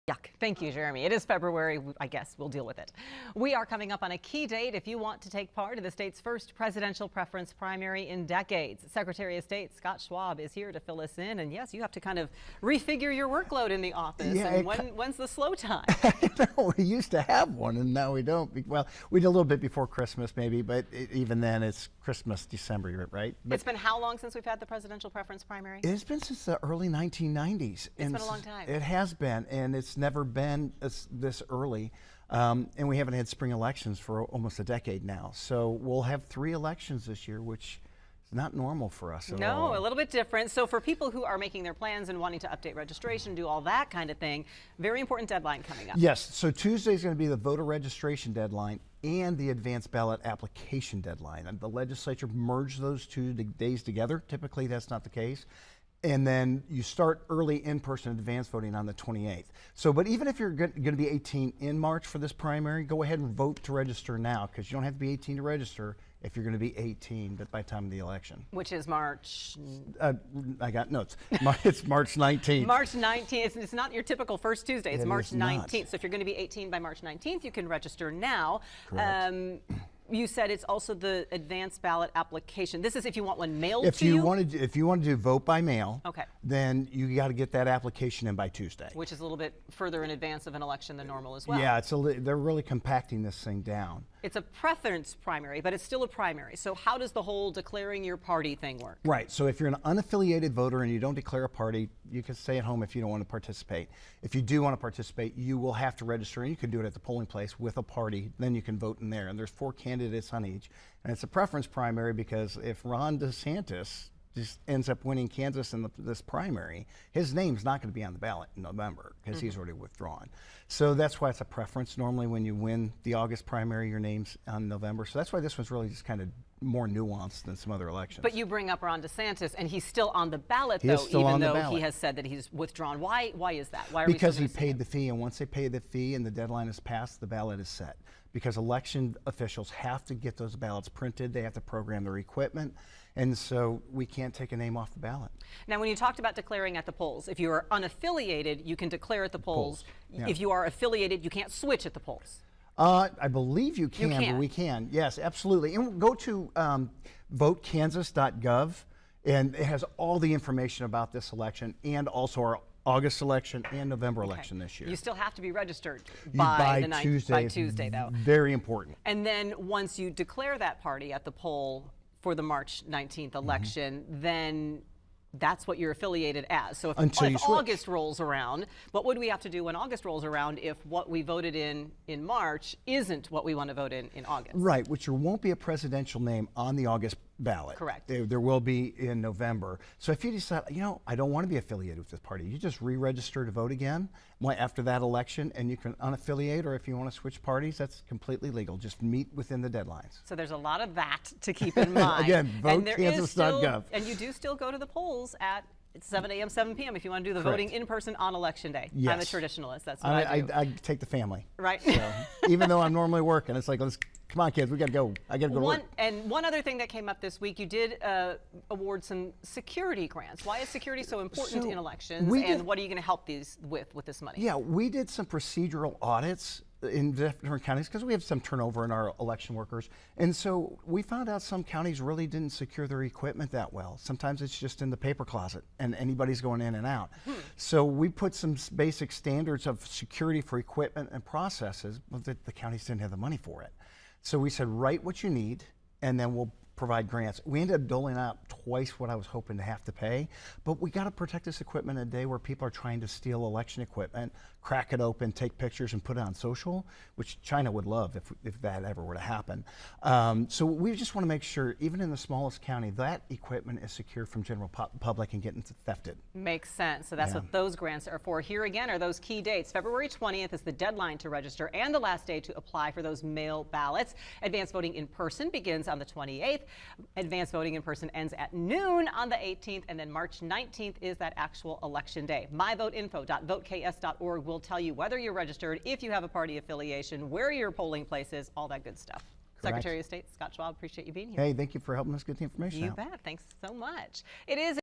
Yuck. Thank you, Jeremy. It is February. I guess we'll deal with it. We are coming up on a key date if you want to take part in the state's first presidential preference primary in decades. Secretary of State Scott Schwab is here to fill us in. And yes, you have to kind of refigure your workload in the office. Yeah, and when's the slow time? No, we used to have one, and now we don't. Well, we did a little bit before Christmas, maybe, but even then, it's Christmas, December, right? But it's been how long since we've had the presidential preference primary? It's been since the early 1990s. It's been a long time. It has been, and it's never been this early. And we haven't had spring elections for almost a decade now. So we'll have 3 elections this year, which is not normal for us at all. No, a little bit different. So for people who are making their plans and wanting to update registration, do all that kind of thing, very important deadline coming up. Yes, so Tuesday is going to be the voter registration deadline and the advanced ballot application deadline. And the legislature merged those 2 days together. Typically, that's not the case. And then you start early in-person advance voting on the 28th. So, but even if you're going to be 18 in March for this primary, go ahead and vote to register now, because you don't have to be 18 to register if you're going to be 18 by the time of the election. Which is March? I got notes. It's March 19th. March 19th. It's not your typical first Tuesday. It's March 19th. Not. So if you're going to be 18 by March 19th, you can register now. Correct. You said it's also the advanced ballot application. This is if you want one mailed If to you? If you want to do vote by mail, okay, then you got to get that application in by Tuesday. Which is a little bit further in advance of an election than normal as well. Yeah, they're really compacting this thing down. It's a preference primary, but it's still a primary. So how does the whole declaring your party thing work? Right, so if you're an unaffiliated voter and you don't declare a party, you can stay at home if you don't want to participate. If you do want to participate, you will have to register, and you can do it at the polling place with a party, then you can vote in there. And there's 4 candidates on each. And it's a preference primary because if Ron DeSantis just ends up winning Kansas in this primary, his name's not going to be on the ballot in November because he's already withdrawn. So that's why it's a preference. Normally when you win the August primary, your name's on November. So that's why this one's really just kind of more nuanced than some other elections. But you bring up Ron DeSantis, and he's still on the ballot, though, even though he has said that he's withdrawn. Why is that? Why are because we he paid the fee, and once they pay the fee and the deadline is passed, the ballot is set. Because election officials have to get those ballots printed, they have to program their equipment, and so we can't take a name off the ballot. Now, when you talked about declaring at the polls, if you are unaffiliated, you can declare at the polls. Yeah. If you are affiliated, you can't switch at the polls. I believe you can, but we can. Yes, absolutely. And go to votekansa.gov, and it has all the information about this election and also our August election and November election this year. You still have to be registered by the Tuesday. By Tuesday, though. Very important. And then once you declare that party at the poll for the March 19th election, then that's what you're affiliated as. So if August rolls around, what would we have to do when August rolls around if what we voted in March isn't what we want to vote in August? Right, which there won't be a presidential name on the August ballot. Correct. There will be in November. So if you decide, I don't want to be affiliated with this party, you just re-register to vote again after that election, and you can unaffiliate, or if you want to switch parties, that's completely legal. Just meet within the deadlines. So there's a lot of that to keep in mind. Again, votekansa.gov. And you do still go to the polls at 7 a.m., 7 p.m. if you want to do the voting in person on election day. Yes. I'm a traditionalist. That's what I do. I take the family. Right. So, even though I'm normally working, it's like, come on, kids, we got to go. I got to go to work. And one other thing that came up this week, you did award some security grants. Why is security so important in elections, and what are you going to help these with this money? Yeah, we did some procedural audits in different counties because we have some turnover in our election workers, and so we found out some counties really didn't secure their equipment that well. Sometimes it's just in the paper closet and anybody's going in and out. So we put some basic standards of security for equipment and processes, but the counties didn't have the money for it. So we said, write what you need, and then we'll provide grants. We ended up doling out twice what I was hoping to have to pay, but we got to protect this equipment in a day where people are trying to steal election equipment, crack it open, take pictures, and put it on social, which China would love if that ever were to happen. So we just want to make sure, even in the smallest county, that equipment is secure from general public and getting thefted. Makes sense. So that's what those grants are for. Here again are those key dates. February 20th is the deadline to register and the last day to apply for those mail ballots. Advanced voting in person begins on the 28th. Advanced voting in person ends at noon on the 18th, and then March 19th is that actual election day. myvoteinfo.voteks.org will tell you whether you're registered, if you have a party affiliation, where your polling place is, all that good stuff. Correct. Secretary of State Scott Schwab, appreciate you being here. Hey, thank you for helping us get the information out. You bet. Thanks so much. It is